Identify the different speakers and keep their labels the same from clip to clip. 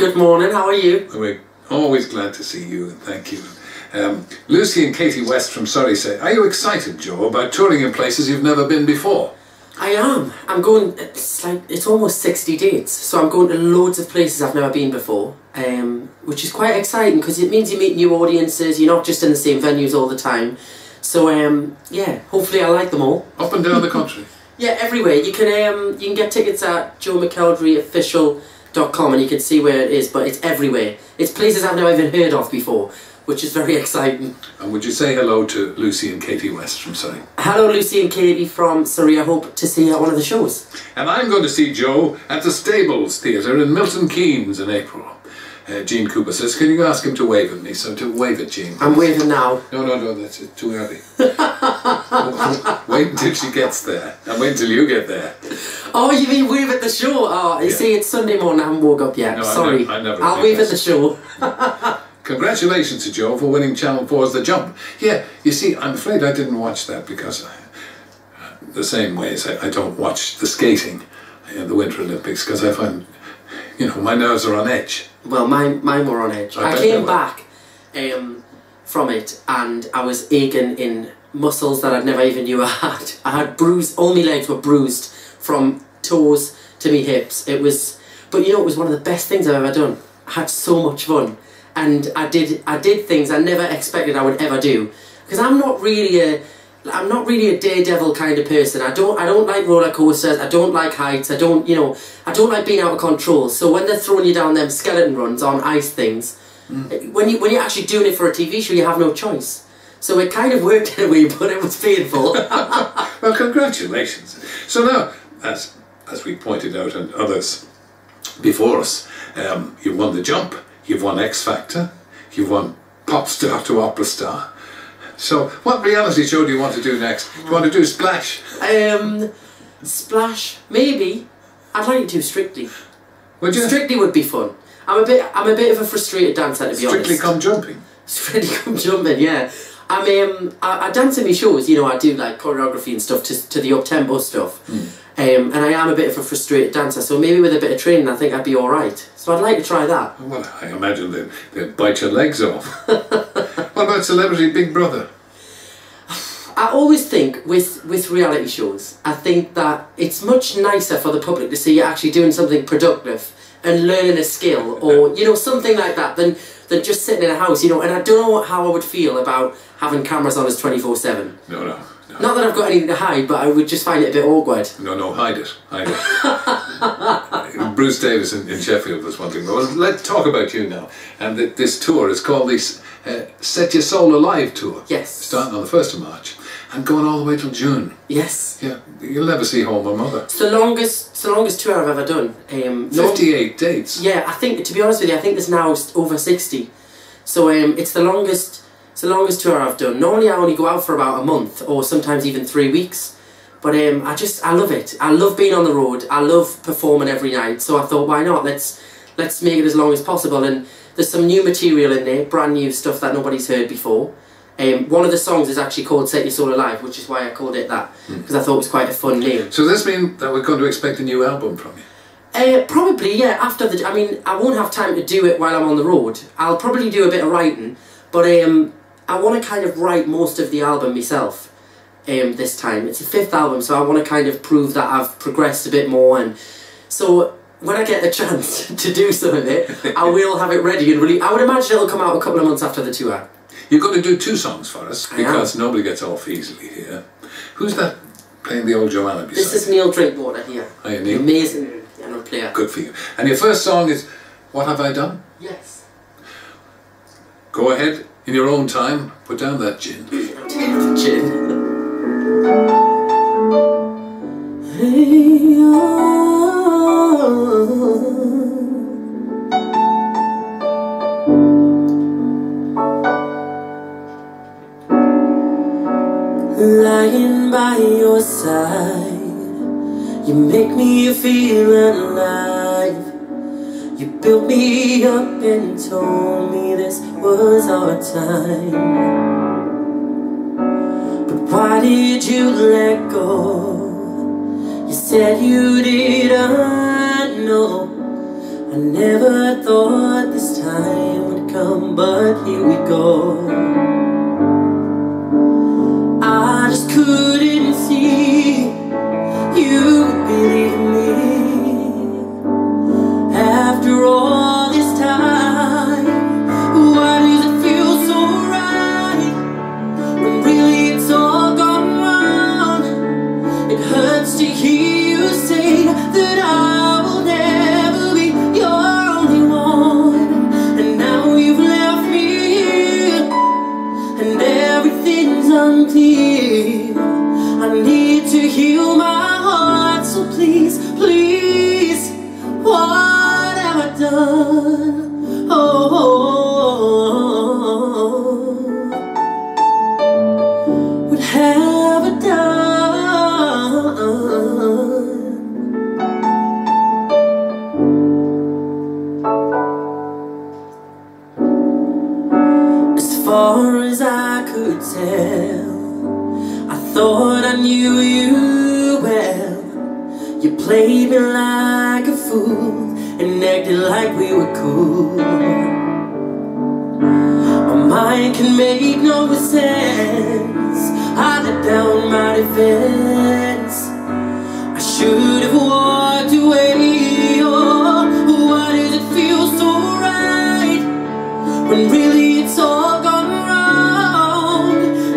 Speaker 1: Good morning, how are you?
Speaker 2: We're always glad to see you, and thank you. Lucy and Katie West from Surrey say, are you excited, Joe, about touring in places you've never been before?
Speaker 1: I am. I'm going, it's almost 60 dates, so I'm going to loads of places I've never been before, which is quite exciting because it means you meet new audiences, you're not just in the same venues all the time. So, yeah, hopefully I like them all.
Speaker 2: Up and down the country?
Speaker 1: Yeah, everywhere. You can get tickets at McElderryofficial.com and you can see where it is, but it's everywhere. It's places I've never even heard of before, which is very exciting.
Speaker 2: And would you say hello to Lucy and Katie West from Surrey?
Speaker 1: Hello Lucy and Katie from Surrey, I hope to see you at one of the shows.
Speaker 2: And I'm going to see Joe at the Stables Theatre in Milton Keynes in April. Gene Cooper says, can you ask him to wave at me? So to wave at Gene.
Speaker 1: I'm waving now.
Speaker 2: No, that's too early. Wait until she gets there, and wait until you get there.
Speaker 1: Oh, you mean wave at the show? Oh, you see, it's Sunday morning, I haven't woke up yet. No, sorry. I'll wave at the show.
Speaker 2: Congratulations to Joe for winning Channel 4's The Jump. Yeah, you see, I'm afraid I didn't watch that because the same way as I don't watch the skating in the Winter Olympics because I find, you know, my nerves are on edge.
Speaker 1: Well, mine were on edge. I came back from it and I was aching in muscles that I'd never even knew I had. I had bruised, all my legs were bruised from toes to me hips. It was, but you know, it was one of the best things I've ever done. I had so much fun. And I did things I never expected I would ever do, because I'm not really a daredevil kind of person. I don't like roller coasters. I don't like heights. I don't like being out of control. So when they're throwing you down them skeleton runs on ice things, when you're actually doing it for a TV show, you have no choice. So it kind of worked in a way, but it was painful.
Speaker 2: Well, congratulations. So now, as we pointed out and others before us, you won The Jump. You've won X Factor, you've won Pop Star to Opera Star. So, what reality show do you want to do next? Do you want to do Splash?
Speaker 1: Splash, maybe. I'd like to do Strictly.
Speaker 2: Would you?
Speaker 1: Strictly would be fun. I'm a bit of a frustrated dancer, to be honest.
Speaker 2: Strictly Come Jumping?
Speaker 1: Strictly Come Jumping, yeah. I dance in my shows, you know, I do like choreography and stuff to the up-tempo stuff. And I am a bit of a frustrated dancer, so maybe with a bit of training I think I'd be alright. So I'd like to try that.
Speaker 2: Well, I imagine they'd bite your legs off. What about Celebrity Big Brother?
Speaker 1: I always think with reality shows, I think that it's much nicer for the public to see you actually doing something productive and learning a skill, or, you know, something like that, than just sitting in a house, you know. And I don't know how I would feel about having cameras on us 24/7.
Speaker 2: No.
Speaker 1: Not that I've got anything to hide, but I would just find it a bit awkward.
Speaker 2: No, hide it. Bruce Davis in Sheffield was one thing. Well, let's talk about you now. And this tour is called the Set Your Soul Alive Tour.
Speaker 1: Yes.
Speaker 2: Starting on the 1st of March and going all the way till June.
Speaker 1: Yes.
Speaker 2: Yeah, you'll never see home or mother.
Speaker 1: It's the longest tour I've ever done.
Speaker 2: 58 dates.
Speaker 1: Yeah, I think, to be honest with you, I think there's now over 60. So it's the longest tour I've done. Normally I only go out for about a month or sometimes even 3 weeks. But I love it. I love being on the road. I love performing every night. So I thought, why not? Let's make it as long as possible. And there's some new material in there, brand new stuff that nobody's heard before. One of the songs is actually called Set Your Soul Alive, which is why I called it that, because I thought it was quite a fun name.
Speaker 2: So does this mean that we're going to expect a new album from you?
Speaker 1: Probably, yeah. I won't have time to do it while I'm on the road. I'll probably do a bit of writing, but I want to kind of write most of the album myself this time. It's the 5th album, so I want to kind of prove that I've progressed a bit more. And so when I get a chance to do some of it, I will have it ready and release. I would imagine it'll come out a couple of months after the tour.
Speaker 2: You're going to do 2 songs for us, because nobody gets off easily here. Who's that playing the old Joanna beside?
Speaker 1: This is Neil Drinkwater here.
Speaker 2: Hi, Neil.
Speaker 1: Amazing piano player.
Speaker 2: Good for you. And your first song is What Have I Done?
Speaker 1: Yes.
Speaker 2: Go ahead, in your own time, put down that gin.
Speaker 1: Take the gin.
Speaker 3: Lying by your side, you make me feel alive. You built me up and told me this was our time. But why did you let go? You said you didn't know I never thought this time would come, but here we go. I just couldn't see you believe me. After all this time, why does it feel so right when really it's all gone wrong? It hurts to hear you say that I will never be your only one. And now you've left me here, and everything's unclear. I need to heal my heart, so please, please, what have I done? Oh, what have I done? As far as I could tell, I thought I knew you well. You played me like a fool and acted like we were cool. My mind can make no sense. I let down my defense. I should have walked away. Oh, why does it feel so right when really it's all gone wrong?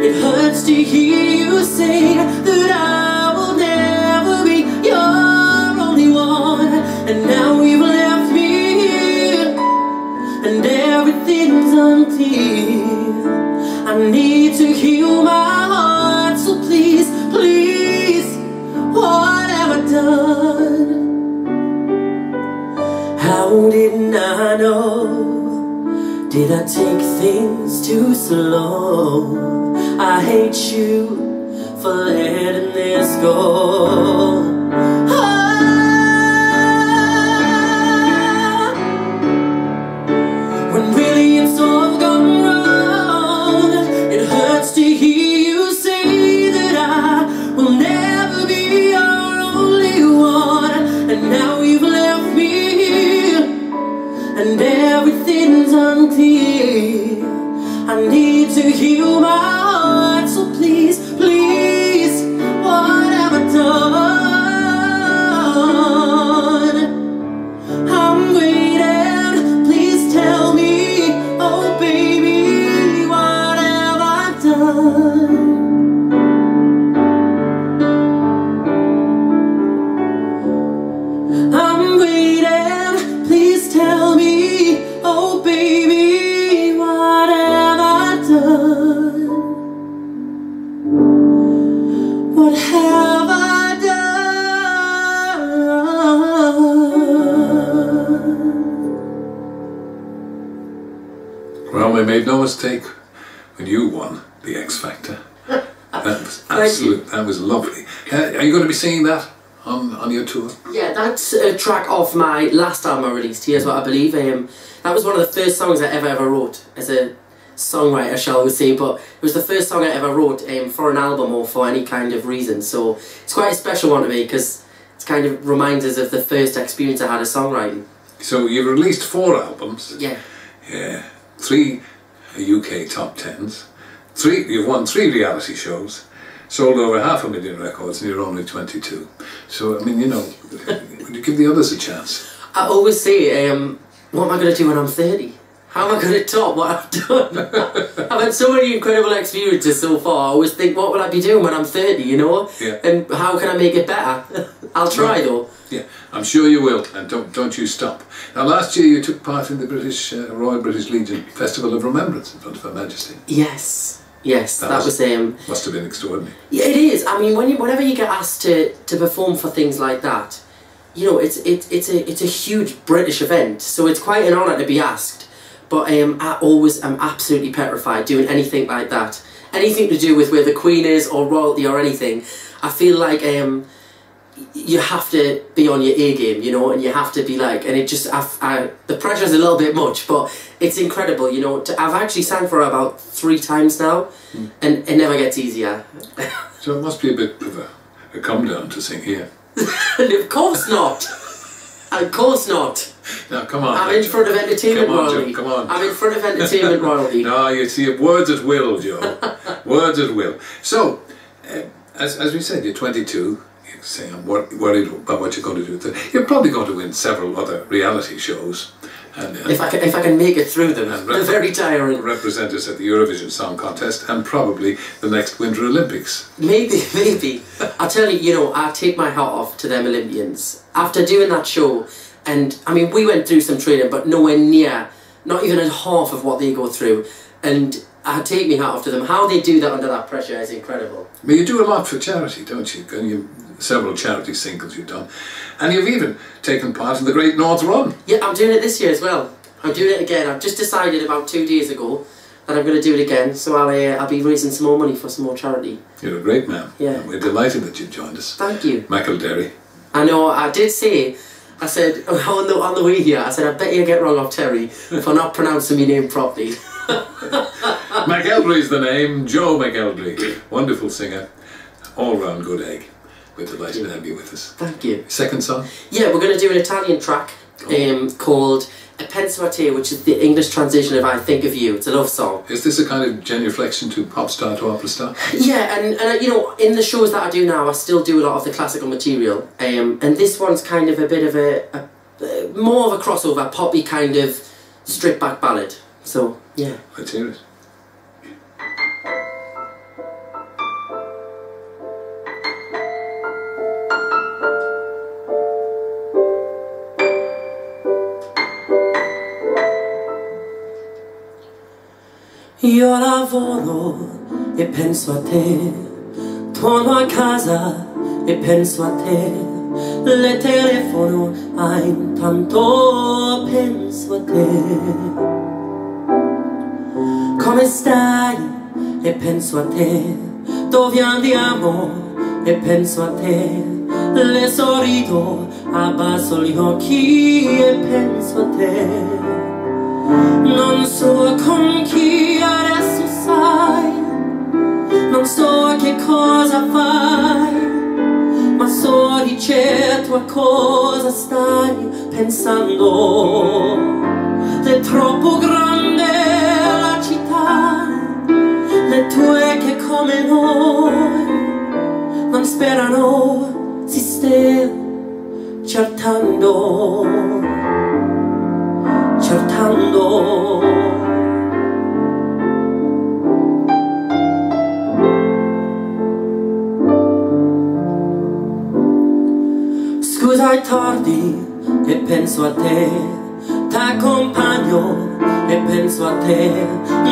Speaker 3: It hurts to hear you say that I will never be your only one. And now you've left me here, and everything's unclear. I need to heal my heart, so please, please, what have I done? How didn't I know? Did I take things too slow? I hate you for letting this go. When really it's all gone wrong, it hurts to hear you say that I will never be your only one. And now you've left me here, and everything's unclear. I need to heal my heart, so please, please, what have I done? I'm waiting, please tell me, oh baby, what have I done? I'm waiting, please tell me, oh baby, what have I done? What have I done?
Speaker 2: Well, we made no mistake when you won the X Factor. That was absolute. That was lovely. Are you going to be singing that on your tour?
Speaker 1: Yeah, that's a track off my last album I released, Here's What I Believe. That was one of the first songs I ever wrote as a songwriter, shall we say, but it was the first song I ever wrote for an album or for any kind of reason, so it's quite a special one to me because it kind of reminds us of the first experience I had of songwriting.
Speaker 2: So you've released 4 albums.
Speaker 1: Yeah.
Speaker 2: Yeah. 3 UK top 10s. You've won 3 reality shows. Sold over 500,000 records, and you're only 22. So, I mean, you know, would you give the others a chance?
Speaker 1: I always say, what am I going to do when I'm 30? How am I going to top what I've done? I've had so many incredible experiences so far. I always think, what will I be doing when I'm 30, you know?
Speaker 2: Yeah.
Speaker 1: And how can I make it better? I'll try, though.
Speaker 2: Yeah, I'm sure you will, and don't you stop. Now, last year you took part in the Royal British Legion Festival of Remembrance in front of Her Majesty.
Speaker 1: Yes. Yes, that was
Speaker 2: must have been extraordinary.
Speaker 1: Yeah, it is. I mean, whenever you get asked to perform for things like that, you know, it's a huge British event, so it's quite an honour to be asked. But I'm absolutely petrified doing anything like that. Anything to do with where the Queen is or royalty or anything. I feel like you have to be on your A game, you know, and you have to be like, and it just, the pressure's a little bit much, but it's incredible, you know. I've actually sang for her about 3 times now, and it never gets easier.
Speaker 2: So it must be a bit of a come down to sing here.
Speaker 1: Of course not. Of course not.
Speaker 2: Now, come on.
Speaker 1: I'm in front of entertainment royalty.
Speaker 2: Come on.
Speaker 1: I'm in front of entertainment royalty.
Speaker 2: No, you see, words at will, Joe. Words at will. So, as we said, you're 22. You're saying, I'm worried about what you're going to do. You're probably going to win several other reality shows. And,
Speaker 1: if I can make it through them, they're very tiring.
Speaker 2: Represent us at the Eurovision Song Contest and probably the next Winter Olympics.
Speaker 1: Maybe. I tell you, you know, I take my hat off to them Olympians. After doing that show, and I mean, we went through some training, but nowhere near, not even a half of what they go through. And I take my hat off to them. How they do that under that pressure is incredible.
Speaker 2: But you do a lot for charity, don't you? And several charity singles you've done. And you've even taken part in the Great North Run.
Speaker 1: Yeah, I'm doing it this year as well. I'm doing it again. I've just decided about 2 days ago that I'm going to do it again. So I'll be raising some more money for some more charity.
Speaker 2: You're a great man.
Speaker 1: Yeah.
Speaker 2: And we're delighted that you've joined us.
Speaker 1: Thank you.
Speaker 2: McElderry.
Speaker 1: I know, I did say, I said, on the way here, I said, I bet you get wrong off Terry for not pronouncing my name properly.
Speaker 2: McElderry's the name, Joe McElderry. Wonderful singer, all-round good egg. We're delighted to have you with us.
Speaker 1: Thank you.
Speaker 2: Second song?
Speaker 1: Yeah, we're going to do an Italian track called E Penso a Te, which is the English translation of I Think of You. It's a love song.
Speaker 2: Is this a kind of genuflection to pop star to opera star?
Speaker 1: Yeah, and you know, in the shows that I do now, I still do a lot of the classical material. And this one's kind of a bit of a more of a crossover, poppy kind of stripped back ballad. So, yeah.
Speaker 2: Let's hear it.
Speaker 3: Io lavoro e penso a te, torno a casa e penso a te, le telefono intanto penso a te. Come stai e penso a te, dove andiamo e penso a te, le sorrido, abbasso gli occhi e penso a te. Non so con chi adesso sai, non so che cosa fai, ma so di certo a cosa stai pensando. È troppo grande la città, le tue che come noi non sperano, si stiano cercando. Scusa i tardi e penso a te, t'accompagno e penso a te,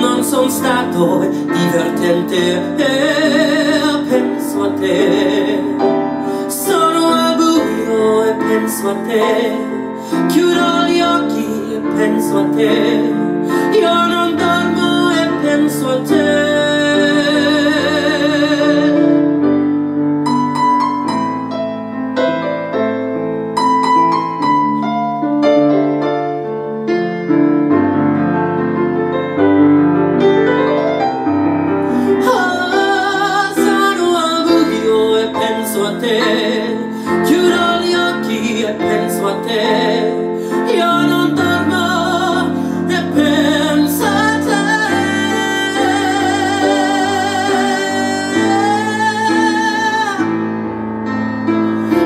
Speaker 3: non son stato divertente e penso a te, sono al buio e penso a te, chiudo gli occhi e penso a te, io non dormo e penso a te. Sono al buio e penso a te, chiudo gli occhi e penso a te. Io non dormo e penso a te.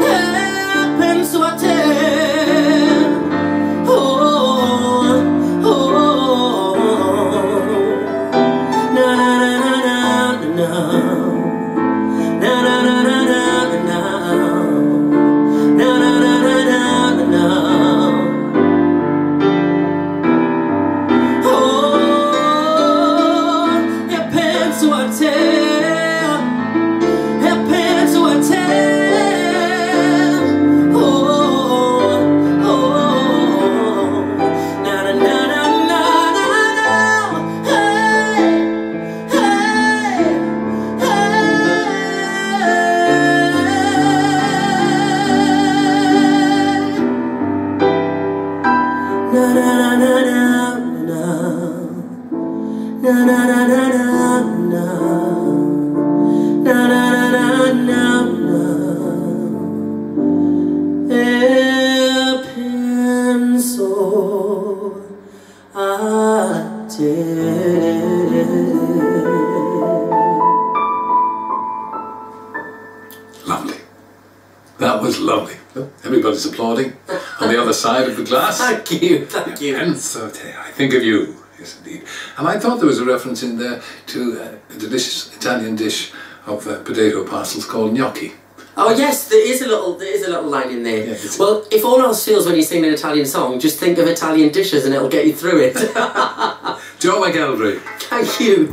Speaker 3: E penso a te. Oh, oh, oh. Na na na na na na. Na na na na na na. Na na na na na na. E penso
Speaker 2: Lovely. That was lovely. Everybody's applauding on the other side of the glass.
Speaker 1: Thank you, thank you.
Speaker 2: Penso te, I think of you. Yes, indeed. And I thought there was a reference in there to a delicious Italian dish of potato parcels called gnocchi.
Speaker 1: Oh yes, there is a little line in there.
Speaker 2: Yeah,
Speaker 1: well, if all else fails when you sing an Italian song, just think of Italian dishes and it'll get you through it.
Speaker 2: Joe McElderry.
Speaker 1: Thank you.